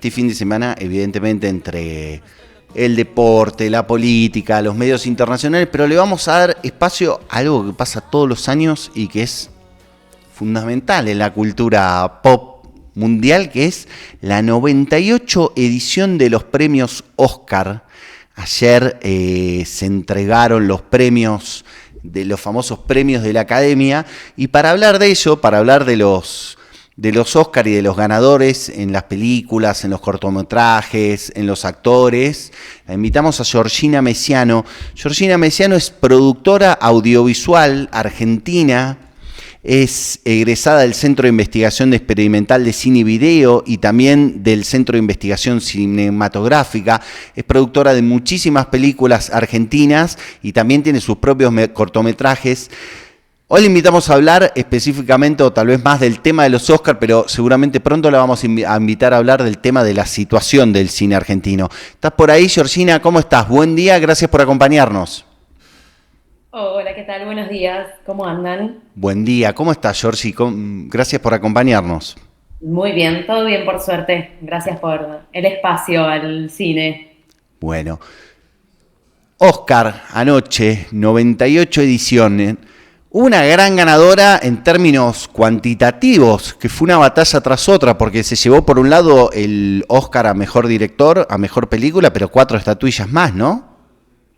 Este fin de semana, evidentemente, entre el deporte, la política, los medios internacionales, pero le vamos a dar espacio a algo que pasa todos los años y que es fundamental en la cultura pop mundial, que es la 98 edición de los premios Oscar. Ayer se entregaron los premios, de los famosos premios de la Academia, y para hablar de ello, para hablar de los Oscar y de los ganadores en las películas, en los cortometrajes, en los actores, la invitamos a Georgina Mesiano. Georgina Mesiano es productora audiovisual argentina, es egresada del Centro de Investigación Experimental de Cine y Video y también del Centro de Investigación Cinematográfica. Es productora de muchísimas películas argentinas y también tiene sus propios cortometrajes. Hoy le invitamos a hablar específicamente o tal vez más del tema de los Oscar, pero seguramente pronto la vamos a invitar a hablar del tema de la situación del cine argentino. ¿Estás por ahí, Georgina? ¿Cómo estás? Buen día, gracias por acompañarnos. Hola, ¿qué tal? Buenos días. ¿Cómo andan? Buen día, ¿cómo estás, Georgi? Gracias por acompañarnos. Muy bien, todo bien por suerte. Gracias por el espacio al cine. Bueno, Oscar, anoche, 98 ediciones. Una gran ganadora en términos cuantitativos, que fue una batalla tras otra, porque se llevó por un lado el Oscar a Mejor Director, a Mejor Película, pero 4 estatuillas más, ¿no?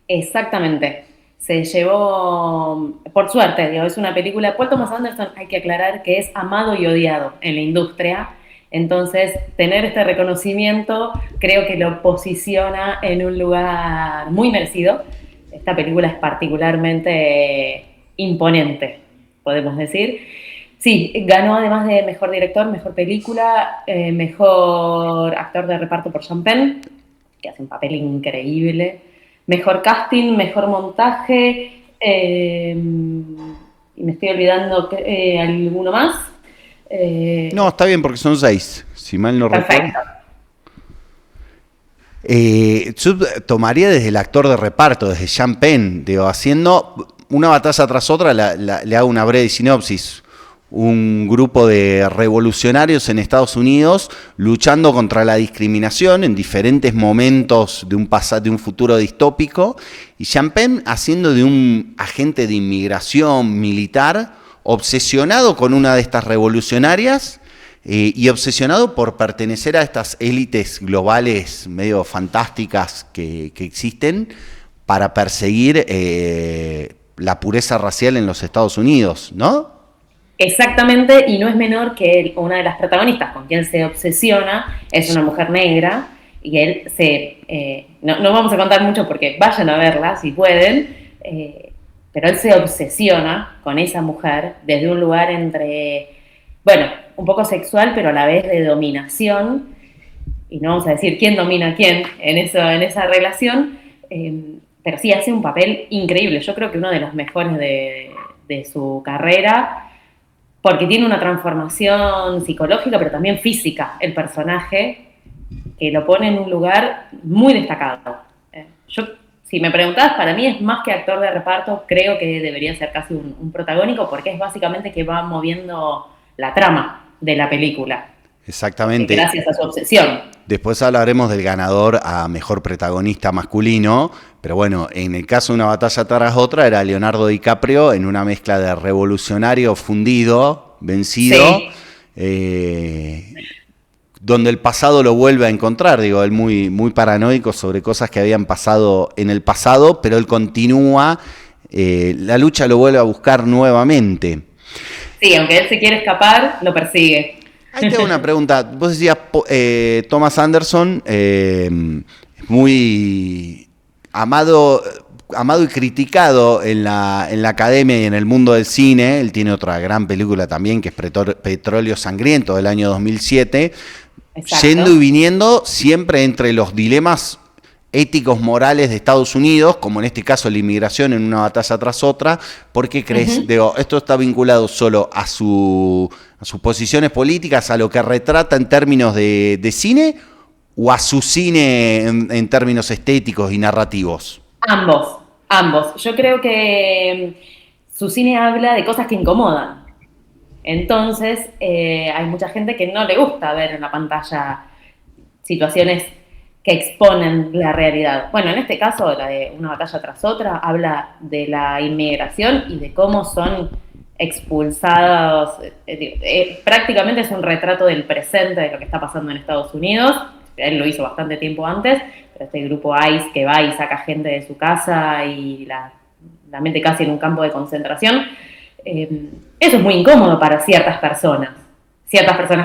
Exactamente. Se llevó, por suerte, digo, es una película. Paul Thomas Anderson, hay que aclarar que es amado y odiado en la industria. Entonces, tener este reconocimiento creo que lo posiciona en un lugar muy merecido. Esta película es particularmente imponente, podemos decir. Sí, ganó además de mejor director, mejor película, mejor actor de reparto por Sean Penn, que hace un papel increíble, mejor casting, mejor montaje, y me estoy olvidando alguno más. No, está bien porque son 6, si mal no recuerdo. Perfecto. Yo tomaría desde el actor de reparto, desde Sean Penn, digo, haciendo una batalla tras otra, le hago una breve sinopsis. Un grupo de revolucionarios en Estados Unidos luchando contra la discriminación en diferentes momentos de un futuro distópico, y Sean Penn haciendo de un agente de inmigración militar obsesionado con una de estas revolucionarias y obsesionado por pertenecer a estas élites globales medio fantásticas que existen para perseguir la pureza racial en los Estados Unidos, ¿no? Exactamente, y no es menor que una de las protagonistas con quien se obsesiona es una mujer negra, y él no vamos a contar mucho porque vayan a verla si pueden, pero él se obsesiona con esa mujer desde un lugar entre, bueno, un poco sexual, pero a la vez de dominación, y no vamos a decir quién domina a quién en esa relación, pero sí hace un papel increíble. Yo creo que uno de los mejores de su carrera, porque tiene una transformación psicológica, pero también física, el personaje, que lo pone en un lugar muy destacado. Yo, si me preguntás, para mí es más que actor de reparto, creo que debería ser casi un protagónico, porque es básicamente que va moviendo la trama de la película, Exactamente. gracias a su obsesión. Después hablaremos del ganador a mejor protagonista masculino, pero bueno, en el caso de una batalla tras otra era Leonardo DiCaprio en una mezcla de revolucionario fundido, vencido, Sí, donde el pasado lo vuelve a encontrar, digo, él muy, muy paranoico sobre cosas que habían pasado en el pasado, pero él continúa, la lucha lo vuelve a buscar nuevamente. sí, aunque él se quiere escapar, lo persigue. Ahí te hago una pregunta. Vos decías, Thomas Anderson, muy amado, amado y criticado en la academia y en el mundo del cine. Él tiene otra gran película también, que es Petróleo Sangriento, del año 2007. Yendo y Exacto. viniendo siempre entre los dilemas éticos, morales de Estados Unidos, como en este caso la inmigración en una batalla tras otra. ¿Por qué crees? Uh-huh. Digo, ¿esto está vinculado solo a sus posiciones políticas, a lo que retrata en términos de cine, o a su cine en términos estéticos y narrativos? Ambos, ambos. Yo creo que su cine habla de cosas que incomodan. Entonces, hay mucha gente que no le gusta ver en la pantalla situaciones que exponen la realidad. Bueno, en este caso, la de Una batalla tras otra, habla de la inmigración y de cómo son expulsados. Prácticamente es un retrato del presente de lo que está pasando en Estados Unidos. Él lo hizo bastante tiempo antes, pero este grupo ICE que va y saca gente de su casa y la mete casi en un campo de concentración, eso es muy incómodo para ciertas personas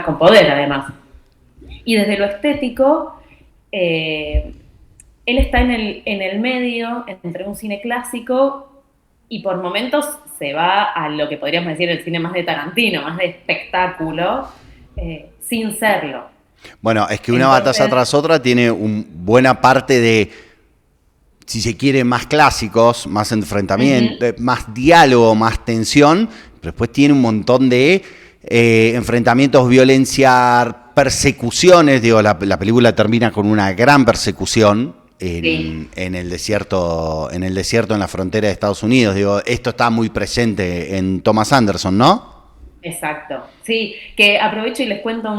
con poder además. Y desde lo estético, él está en el medio entre un cine clásico y por momentos se va a lo que podríamos decir el cine más de Tarantino, más de espectáculo, sin serlo. Bueno, es que Una batalla tras otra tiene buena parte de, si se quiere, más clásicos, más enfrentamiento, más diálogo, más tensión, pero después tiene un montón de enfrentamientos, violencia, persecuciones. Digo, la película termina con una gran persecución en el desierto, en la frontera de Estados Unidos. Digo, esto está muy presente en Thomas Anderson, ¿no? Exacto, sí, que aprovecho y les cuento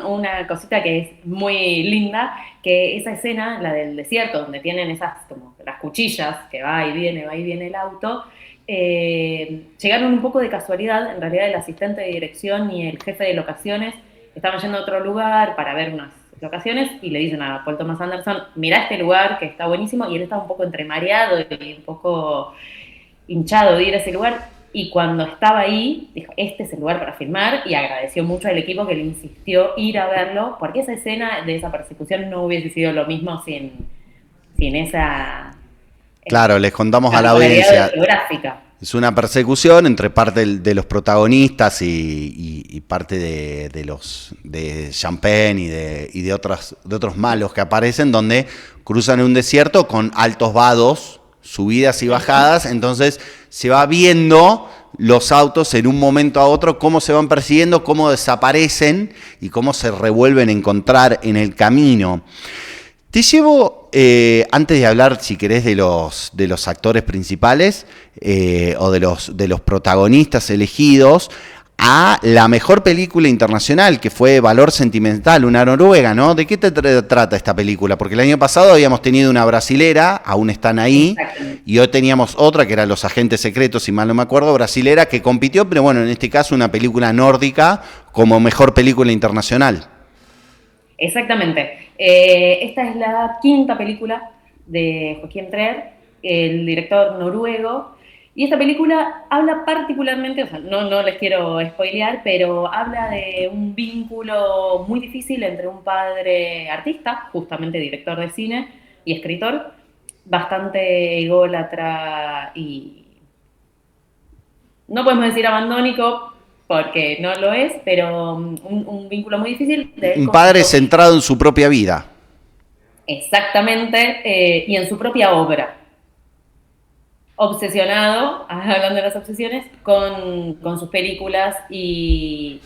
una cosita que es muy linda, que esa escena, la del desierto, donde tienen esas como las cuchillas, que va y viene el auto, llegaron un poco de casualidad. En realidad el asistente de dirección y el jefe de locaciones estaban yendo a otro lugar para ver unas locaciones y le dicen a Paul Thomas Anderson, mirá este lugar que está buenísimo, y él estaba un poco entremareado y un poco hinchado de ir a ese lugar. Y cuando estaba ahí, dijo, este es el lugar para filmar, y agradeció mucho al equipo que le insistió ir a verlo, porque esa escena de esa persecución no hubiese sido lo mismo sin esa... Claro, les contamos a la audiencia. Geográfica. Es una persecución entre parte de los protagonistas y parte de Champagne y de otros malos que aparecen, donde cruzan un desierto con altos vados, subidas y bajadas. Entonces se va viendo los autos en un momento a otro, cómo se van persiguiendo, cómo desaparecen y cómo se revuelven a encontrar en el camino. Te llevo, antes de hablar, si querés, de los actores principales o de los protagonistas elegidos, a la mejor película internacional, que fue Valor Sentimental, una noruega, ¿no? ¿De qué te trata esta película? Porque el año pasado habíamos tenido una brasilera, Aún están ahí, y hoy teníamos otra, que era Los Agentes Secretos, si mal no me acuerdo, brasilera, que compitió, pero bueno, en este caso una película nórdica como mejor película internacional. Exactamente. Esta es la quinta película de Joachim Trier, el director noruego. Y esta película habla particularmente, o sea, no les quiero spoilear, pero habla de un vínculo muy difícil entre un padre artista, justamente director de cine y escritor, bastante ególatra y no podemos decir abandónico porque no lo es, pero un vínculo muy difícil. Un padre centrado en su propia vida. Exactamente, y en su propia obra. Obsesionado, hablando de las obsesiones, con sus películas y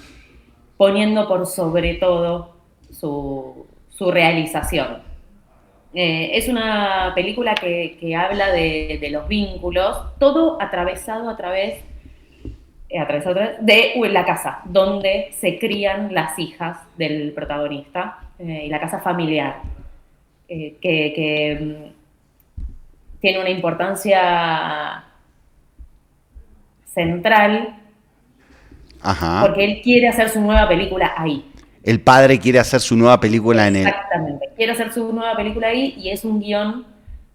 poniendo por sobre todo su realización. Es una película que habla de los vínculos, todo atravesado a través de la casa, donde se crían las hijas del protagonista, y la casa familiar, que tiene una importancia central. Ajá. Porque él quiere hacer su nueva película ahí. El padre quiere hacer su nueva película en él. Exactamente, quiere hacer su nueva película ahí, y es un guión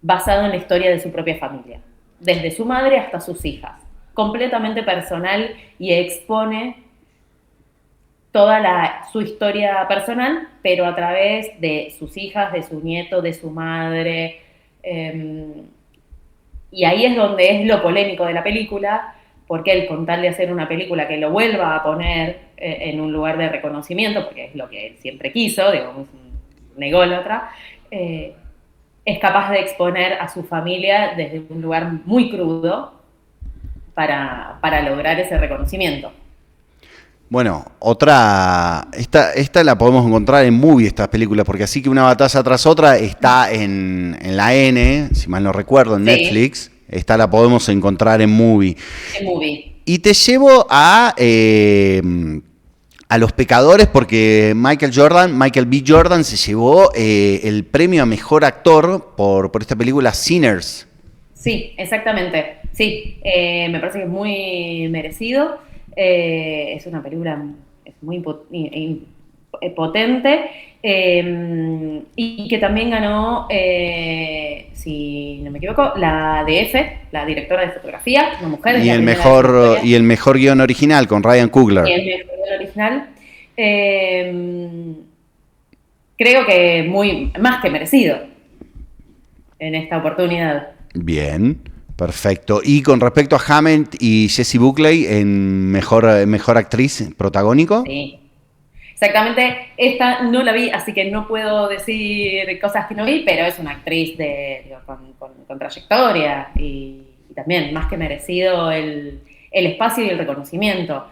basado en la historia de su propia familia, desde su madre hasta sus hijas, completamente personal, y expone toda su historia personal, pero a través de sus hijas, de su nieto, de su madre. Y ahí es donde es lo polémico de la película, porque él, con tal de hacer una película que lo vuelva a poner en un lugar de reconocimiento, porque es lo que él siempre quiso, digamos, un ególatra, es capaz de exponer a su familia desde un lugar muy crudo para lograr ese reconocimiento. Bueno, esta la podemos encontrar en Movie, estas películas, porque Así que una batalla tras otra está en la N, si mal no recuerdo, en Netflix. Esta la podemos encontrar en Movie. En Movie. Y te llevo a a los pecadores porque Michael B. Jordan se llevó el premio a mejor actor por esta película Sinners. Sí, exactamente. Sí, me parece que es muy merecido. Es una película muy potente y que también ganó, si no me equivoco, la DF, la directora de fotografía, una mujer. Y el mejor guión original con Ryan Coogler. Y el mejor guión original. Creo que más que merecido en esta oportunidad. Bien, perfecto. Y con respecto a Hammett y Jessie Buckley en mejor actriz protagónico. Sí. Exactamente, esta no la vi, así que no puedo decir cosas que no vi, pero es una actriz con trayectoria y también más que merecido el espacio y el reconocimiento.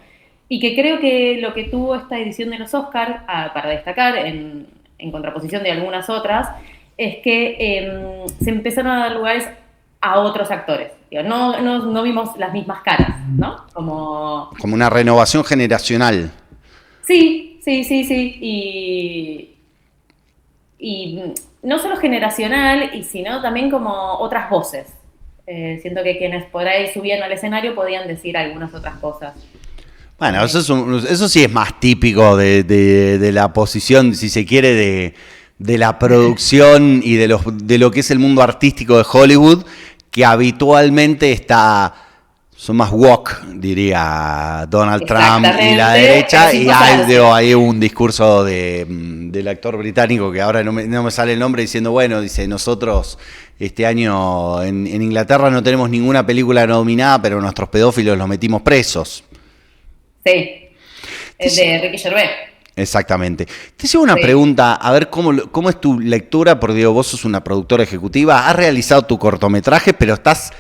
Y que creo que lo que tuvo esta edición de los Oscars, para destacar, en contraposición de algunas otras, es que se empezaron a dar lugares a otros actores. No vimos las mismas caras, ¿no? Como una renovación generacional. Sí. Y no solo generacional, sino también como otras voces. Siento que quienes por ahí subían al escenario podían decir algunas otras cosas. Bueno, eso sí es más típico de la posición, si se quiere, de la producción y de lo que es el mundo artístico de Hollywood, que habitualmente son más woke, diría Donald Trump y la derecha, y hay un discurso del actor británico que ahora no me sale el nombre diciendo, bueno, dice, nosotros este año en Inglaterra no tenemos ninguna película nominada, pero nuestros pedófilos los metimos presos. Sí, es de Ricky Gervais. Exactamente. Te llevo una pregunta, a ver cómo es tu lectura, porque digo, vos sos una productora ejecutiva, has realizado tu cortometraje, pero estás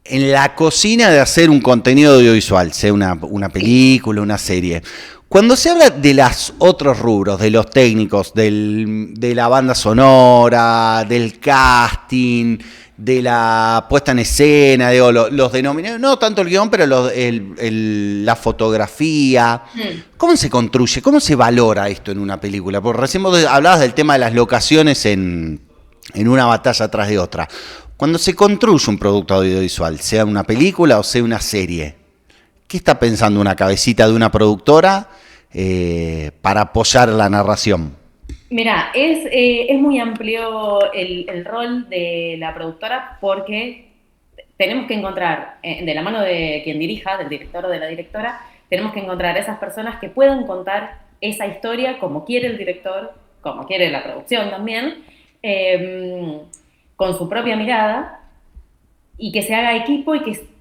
en la cocina de hacer un contenido audiovisual, sea una película, una serie. Cuando se habla de los otros rubros, de los técnicos, de la banda sonora, del casting, de la puesta en escena, digo, los denominados, no tanto el guión, pero la fotografía. ¿Cómo se construye? ¿Cómo se valora esto en una película? Porque recién vos hablabas del tema de las locaciones en una batalla tras de otra. Cuando se construye un producto audiovisual, sea una película o sea una serie, ¿qué está pensando una cabecita de una productora para apoyar la narración? Mira, es muy amplio el rol de la productora porque tenemos que encontrar, de la mano de quien dirija, del director o de la directora, tenemos que encontrar esas personas que puedan contar esa historia como quiere el director, como quiere la producción también, con su propia mirada, y que se haga equipo,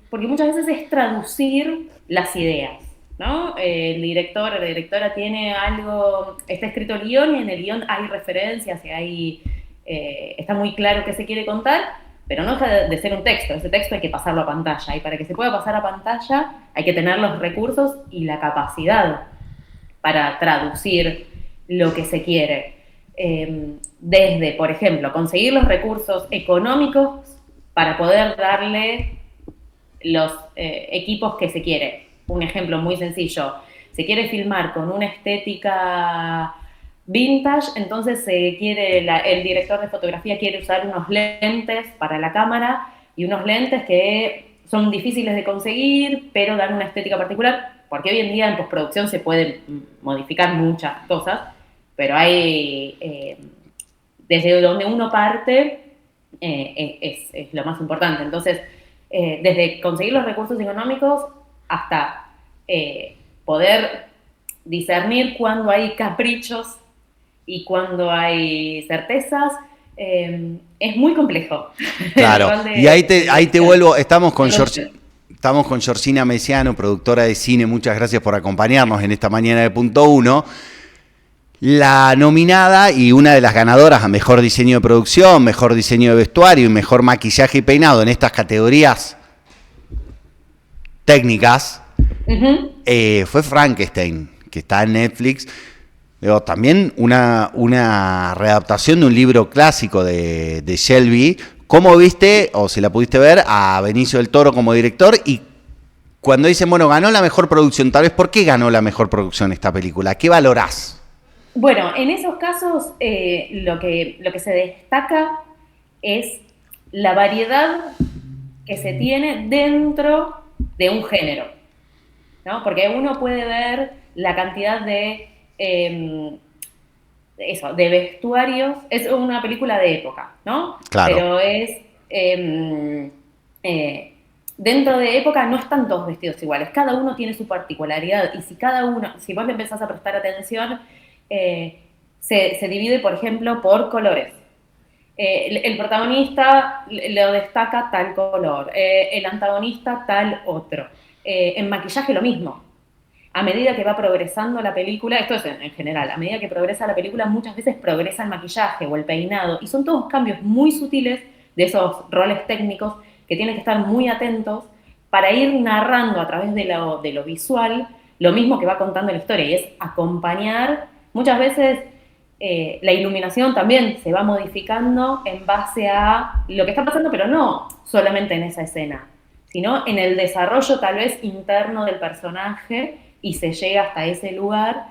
porque muchas veces es traducir las ideas, ¿no? El director o la directora tiene algo, está escrito el guión y en el guión hay referencias y está muy claro qué se quiere contar, pero no deja de ser un texto. Ese texto hay que pasarlo a pantalla, y para que se pueda pasar a pantalla hay que tener los recursos y la capacidad para traducir lo que se quiere. Desde, por ejemplo, conseguir los recursos económicos para poder darle los equipos que se quiere. Un ejemplo muy sencillo: se quiere filmar con una estética vintage, entonces el director de fotografía quiere usar unos lentes para la cámara, y unos lentes que son difíciles de conseguir, pero dan una estética particular, porque hoy en día en postproducción se pueden modificar muchas cosas, pero hay, desde donde uno parte, es lo más importante. Entonces, desde conseguir los recursos económicos hasta poder discernir cuándo hay caprichos y cuándo hay certezas, es muy complejo. Claro, y ahí te vuelvo, estamos con Georgina Mesiano, productora de cine. Muchas gracias por acompañarnos en esta mañana de Punto Uno. La nominada y una de las ganadoras a Mejor Diseño de Producción, Mejor Diseño de Vestuario y Mejor Maquillaje y Peinado en estas categorías técnicas, fue Frankenstein, que está en Netflix. Pero también una readaptación de un libro clásico de Shelby. ¿Cómo viste, o si la pudiste ver, a Benicio del Toro como director? Y Cuando dicen, bueno, ganó la mejor producción, tal vez, ¿por qué ganó la mejor producción esta película? ¿Qué valorás? Bueno, en esos casos lo que se destaca es la variedad que se tiene dentro de un género, ¿no? Porque uno puede ver la cantidad de de vestuarios. Es una película de época, ¿no? Claro. Pero es dentro de época no están todos vestidos iguales, cada uno tiene su particularidad, y si vos le empezás a prestar atención, se divide, por ejemplo, por colores. El protagonista lo destaca tal color, el antagonista tal otro. En maquillaje lo mismo. A medida que va progresando la película, esto es en general, a medida que progresa la película, muchas veces progresa el maquillaje o el peinado, y son todos cambios muy sutiles de esos roles técnicos que tienen que estar muy atentos para ir narrando a través de lo visual lo mismo que va contando la historia, y es acompañar. Muchas veces la iluminación también se va modificando en base a lo que está pasando, pero no solamente en esa escena, sino en el desarrollo tal vez interno del personaje, y se llega hasta ese lugar.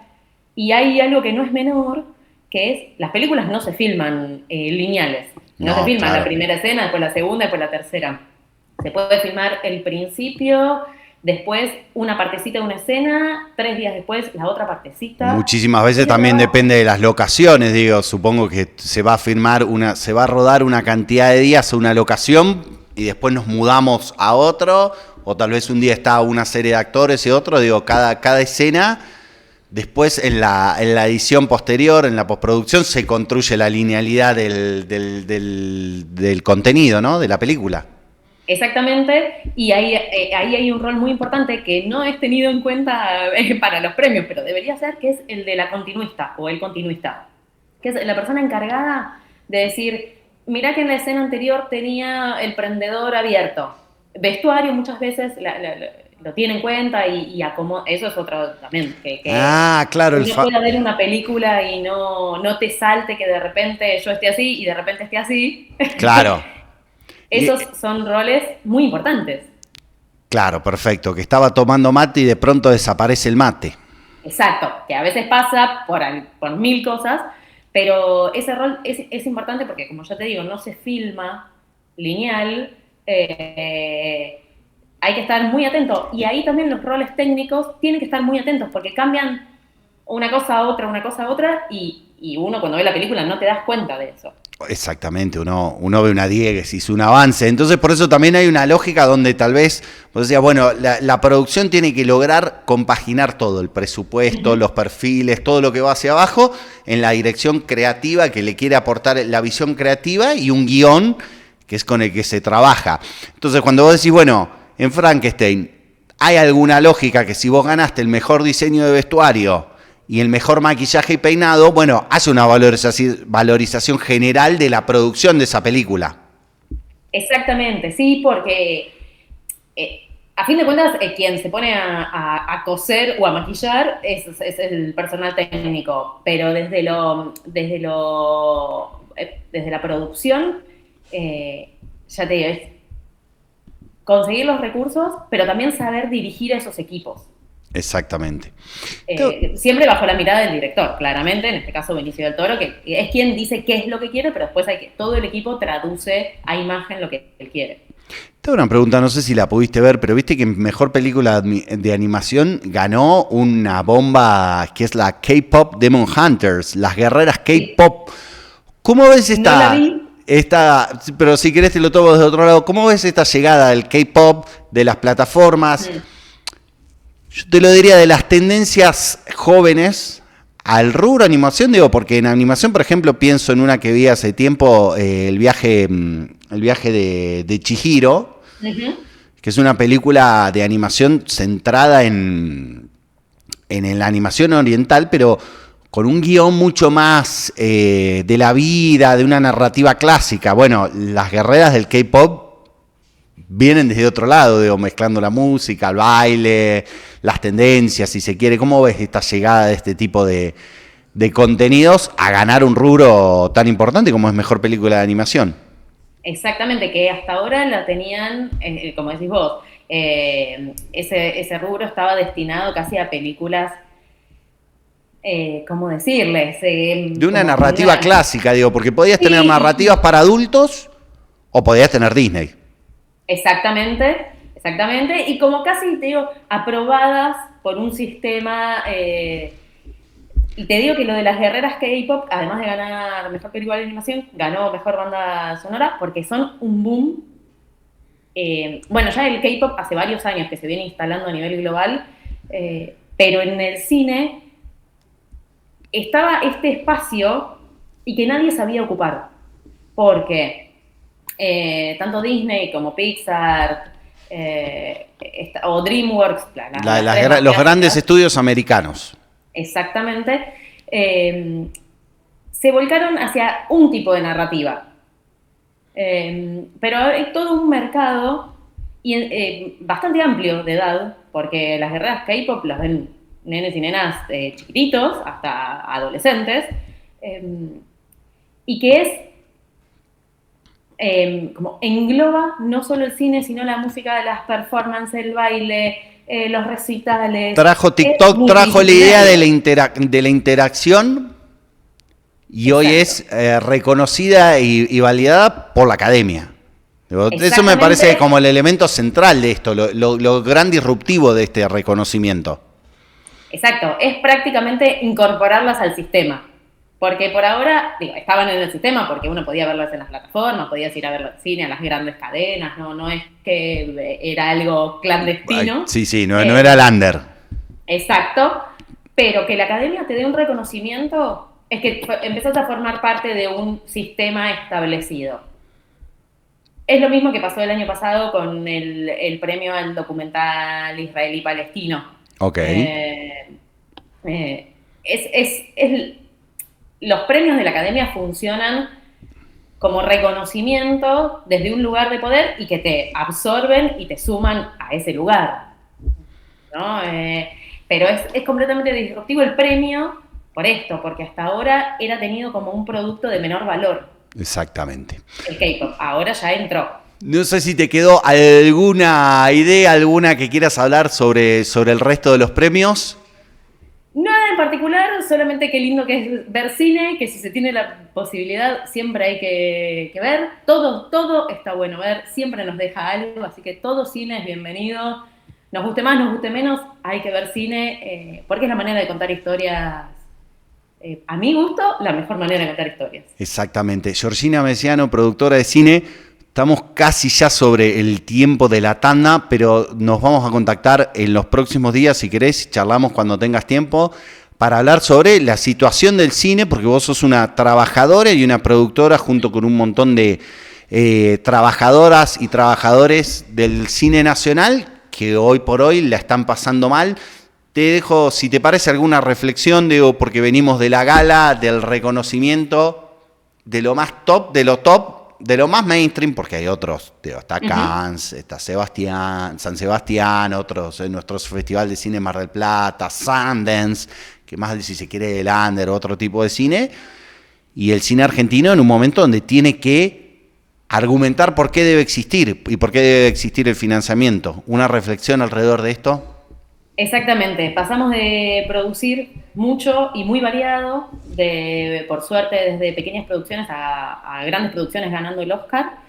Y hay algo que no es menor, que es, las películas no se filman lineales, no se filma la primera escena, después la segunda, después la tercera. Se puede filmar el principio, después una partecita de una escena, 3 días después la otra partecita. Muchísimas veces también depende de las locaciones, digo, supongo que se va a rodar una cantidad de días a una locación y después nos mudamos a otro, o tal vez un día está una serie de actores y otro, digo, cada escena, después en la edición posterior, en la postproducción, se construye la linealidad del contenido, ¿no? De la película. Exactamente, y ahí hay un rol muy importante que no es tenido en cuenta para los premios, pero debería ser, que es el de la continuista o el continuista, que es la persona encargada de decir, mirá que en la escena anterior tenía el prendedor abierto. Vestuario muchas veces lo tiene en cuenta y acomoda. Eso es otro también, que claro, no puede haber una película y no te salte que de repente yo esté así y de repente esté así. Claro. Esos son roles muy importantes. Claro, perfecto. Que estaba tomando mate y de pronto desaparece el mate. Exacto, que a veces pasa por 1000 cosas, pero ese rol es importante porque, como ya te digo, no se filma lineal. Hay que estar muy atento. Y ahí también los roles técnicos tienen que estar muy atentos porque cambian una cosa a otra, y uno cuando ve la película no te das cuenta de eso. Exactamente, uno ve una diégesis, un avance. Entonces, por eso también hay una lógica donde tal vez, vos decías, bueno, la producción tiene que lograr compaginar todo, el presupuesto, los perfiles, todo lo que va hacia abajo, en la dirección creativa que le quiere aportar la visión creativa y un guión que es con el que se trabaja. Entonces, cuando vos decís, bueno, en Frankenstein, hay alguna lógica que si vos ganaste el mejor diseño de vestuario y el mejor maquillaje y peinado, bueno, hace una valorización general de la producción de esa película. Exactamente, sí, porque a fin de cuentas quien se pone a coser o a maquillar es el personal técnico, pero desde la producción, ya te digo, es conseguir los recursos, pero también saber dirigir a esos equipos. Exactamente. Siempre bajo la mirada del director, claramente, en este caso Benicio del Toro, que es quien dice qué es lo que quiere, pero después todo el equipo traduce a imagen lo que él quiere. Tengo una pregunta, no sé si la pudiste ver, pero viste que en Mejor Película de Animación ganó una bomba que es la K-Pop Demon Hunters, las guerreras K-Pop. ¿Cómo ves esta? No la vi. Pero si querés te lo tomo desde otro lado. ¿Cómo ves esta llegada del K-Pop, de las plataformas? Yo te lo diría, de las tendencias jóvenes al rubro animación, digo, porque en animación, por ejemplo, pienso en una que vi hace tiempo, el viaje de Chihiro, que es una película de animación centrada en la animación oriental, pero con un guión mucho más de la vida, de una narrativa clásica. Bueno, las guerreras del K-pop vienen desde otro lado, digo, mezclando la música, el baile, las tendencias, si se quiere. ¿Cómo ves esta llegada de este tipo de contenidos a ganar un rubro tan importante como es Mejor Película de Animación? Exactamente, que hasta ahora la tenían, como decís vos, ese rubro estaba destinado casi a películas, ¿cómo decirles? De una narrativa clásica, digo, porque podías tener narrativas para adultos o podías tener Disney. Exactamente, y como casi, te digo, aprobadas por un sistema, y te digo que lo de las guerreras K-pop, además de ganar mejor película de animación, ganó mejor banda sonora, porque son un boom. Bueno, ya el K-pop hace varios años que se viene instalando a nivel global, pero en el cine estaba este espacio y que nadie sabía ocupar, porque tanto Disney como Pixar o DreamWorks, los grandes estudios americanos. Exactamente, se volcaron hacia un tipo de narrativa. Pero hay todo un mercado bastante amplio de edad, porque las guerreras K-pop las ven nenes y nenas chiquititos hasta adolescentes, y que como engloba no solo el cine, sino la música, las performances, el baile, los recitales. Trajo TikTok, trajo la idea de la interacción y hoy es reconocida y validada por la academia. Eso me parece como el elemento central de esto, lo gran disruptivo de este reconocimiento. Exacto, es prácticamente incorporarlas al sistema. Porque por ahora, estaban en el sistema porque uno podía verlas en las plataformas, podías ir a verlas en cine, a las grandes cadenas, no es que era algo clandestino. Sí, no era el under. Exacto, pero que la academia te dé un reconocimiento es que empezás a formar parte de un sistema establecido. Es lo mismo que pasó el año pasado con el premio al documental israelí-palestino. Ok. Los premios de la academia funcionan como reconocimiento desde un lugar de poder y que te absorben y te suman a ese lugar, ¿no? Pero es completamente disruptivo el premio por esto, porque hasta ahora era tenido como un producto de menor valor. Exactamente. El K-pop, ahora ya entró. No sé si te quedó alguna idea, alguna que quieras hablar sobre el resto de los premios. Nada en particular, solamente qué lindo que es ver cine, que si se tiene la posibilidad siempre hay que ver. Todo está bueno ver, siempre nos deja algo, así que todo cine es bienvenido. Nos guste más, nos guste menos, hay que ver cine, porque es la manera de contar historias. A mi gusto, la mejor manera de contar historias. Exactamente. Georgina Messiano, productora de cine. Estamos casi ya sobre el tiempo de la tanda, pero nos vamos a contactar en los próximos días, si querés, charlamos cuando tengas tiempo, para hablar sobre la situación del cine, porque vos sos una trabajadora y una productora junto con un montón de trabajadoras y trabajadores del cine nacional que hoy por hoy la están pasando mal. Te dejo, si te parece, alguna reflexión, digo, porque venimos de la gala, del reconocimiento, de lo más top, de lo top, de lo más mainstream, porque hay otros, está Cannes, está San Sebastián, otros, nuestro Festival de Cine Mar del Plata, Sundance, que más si se quiere el under, otro tipo de cine, y el cine argentino en un momento donde tiene que argumentar por qué debe existir y por qué debe existir el financiamiento. ¿Una reflexión alrededor de esto? Exactamente, pasamos de producir mucho y muy variado, por suerte desde pequeñas producciones a grandes producciones ganando el Oscar,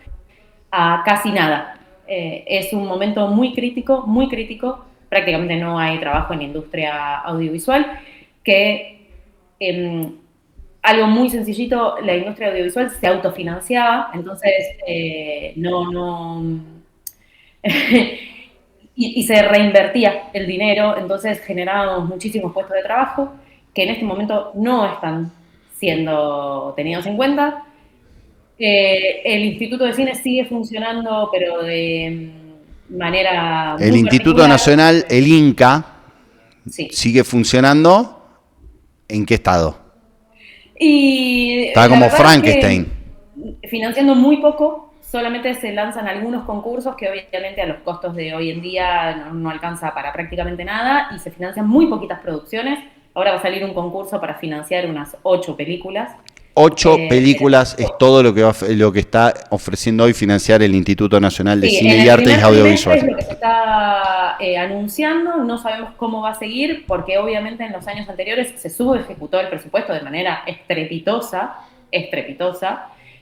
a casi nada. Es un momento muy crítico, prácticamente no hay trabajo en la industria audiovisual, que algo muy sencillito, la industria audiovisual se autofinanciaba, entonces y se reinvertía el dinero, entonces generábamos muchísimos puestos de trabajo que en este momento no están siendo tenidos en cuenta. El Instituto de Cine sigue funcionando, pero de manera muy El Instituto particular. Nacional, el INCA, sí. ¿Sigue funcionando? ¿En qué estado? Está como Frankenstein. Financiando muy poco. Solamente se lanzan algunos concursos que obviamente a los costos de hoy en día no alcanza para prácticamente nada y se financian muy poquitas producciones. Ahora va a salir un concurso para financiar unas 8 películas. 8 películas es todo lo que está ofreciendo hoy financiar el Instituto Nacional de Cine y Artes Audiovisuales. Es lo que se está anunciando, no sabemos cómo va a seguir, porque obviamente en los años anteriores se subejecutó el presupuesto de manera estrepitosa.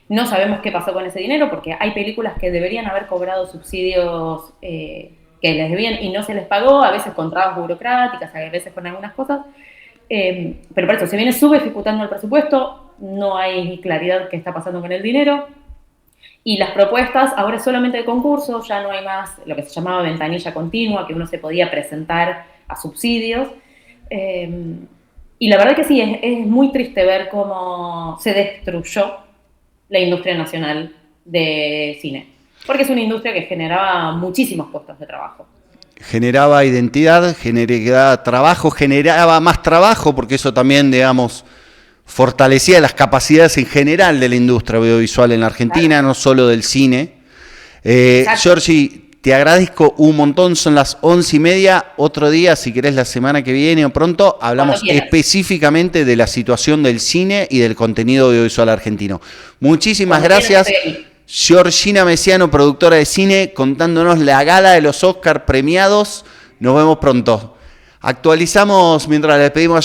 No sabemos qué pasó con ese dinero, porque hay películas que deberían haber cobrado subsidios que les debían y no se les pagó, a veces con trabas burocráticas, a veces con algunas cosas. Pero por eso se viene subejecutando el presupuesto, no hay claridad qué está pasando con el dinero, y las propuestas ahora es solamente de concurso, ya no hay más lo que se llamaba ventanilla continua, que uno se podía presentar a subsidios, y la verdad que sí, es muy triste ver cómo se destruyó la industria nacional de cine, porque es una industria que generaba muchísimos puestos de trabajo. Generaba identidad, generaba trabajo, generaba más trabajo, porque eso también, digamos, fortalecía las capacidades en general de la industria audiovisual en la Argentina, claro, no solo del cine. Georgie, te agradezco un montón, son las 11:30, otro día, si querés la semana que viene o pronto, hablamos específicamente de la situación del cine y del contenido audiovisual argentino. Muchísimas gracias. Georgina Mesiano, productora de cine, contándonos la gala de los Oscar premiados. Nos vemos pronto. Actualizamos mientras le pedimos